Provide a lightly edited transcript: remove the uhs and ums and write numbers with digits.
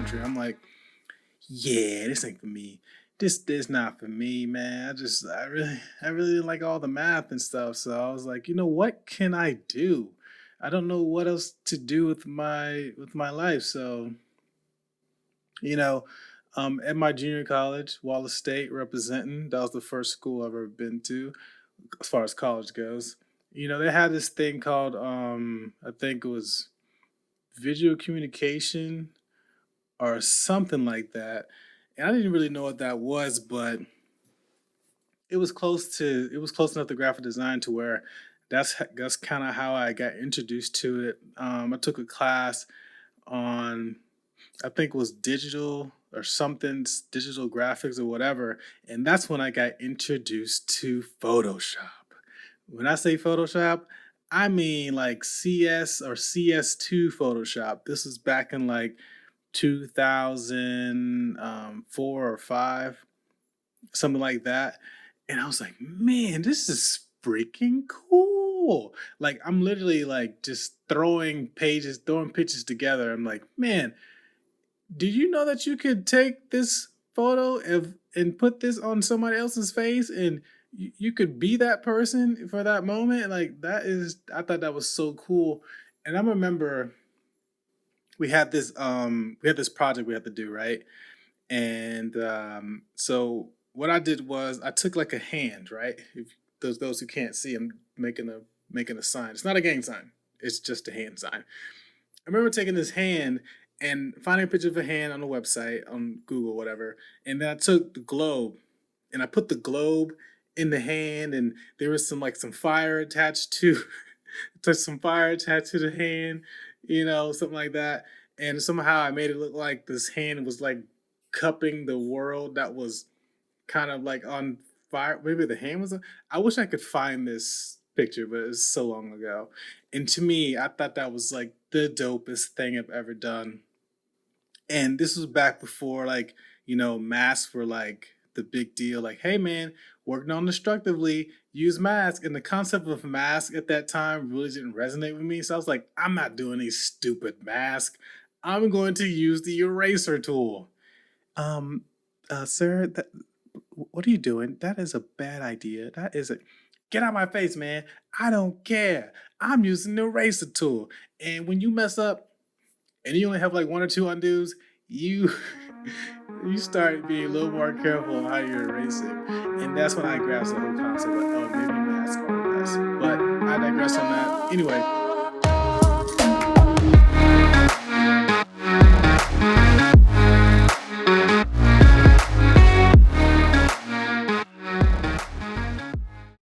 geometry. I'm like, yeah, this ain't for me. This not for me, man. I really didn't like all the math and stuff. So I was like, what can I do? I don't know what else to do with my life. So you know, at my junior college, Wallace State representing. That was the first school I've ever been to as far as college goes. They had this thing called I think it was visual communication or something like that. And I didn't really know what that was, but it was close enough to graphic design to where that's kind of how I got introduced to it. I took a class on, I think it was digital or something, digital graphics or whatever, and that's when I got introduced to Photoshop. When I say Photoshop, I mean like CS or CS2 Photoshop. This was back in like 2004 or 5, something like that. And I was like, man, this is freaking cool. Like, I'm literally like just throwing pages, throwing pictures together. I'm like, man, did you know that you could take this photo and put this on somebody else's face and you could be that person for that moment? Like, I thought that was so cool. And I remember we had this project we had to do, right? And so what I did was I took like a hand, right? If those who can't see, I'm making a sign. It's not a gang sign. It's just a hand sign. I remember taking this hand and finding a picture of a hand on a website, on Google, whatever. And then I took the globe and I put the globe in the hand, and there was some fire attached to some fire attached to the hand, something like that. And somehow I made it look like this hand was like cupping the world that was kind of like on fire. Maybe the hand was. I wish I could find this picture, but it's so long ago. And to me, I thought that was like the dopest thing I've ever done. And this was back before like, masks were like the big deal. Like, hey man, work non-destructively, use mask. And the concept of mask at that time really didn't resonate with me. So I was like, I'm not doing a stupid mask. I'm going to use the eraser tool. Um, sir, what are you doing? That is a bad idea. That is a Get out of my face, man. I don't care. I'm using the eraser tool. And when you mess up and you only have like one or two undos, you you start being a little more careful on how you're erasing. And that's when I grasped the whole concept like, oh, maybe masks are the best. But I digress on that. Anyway,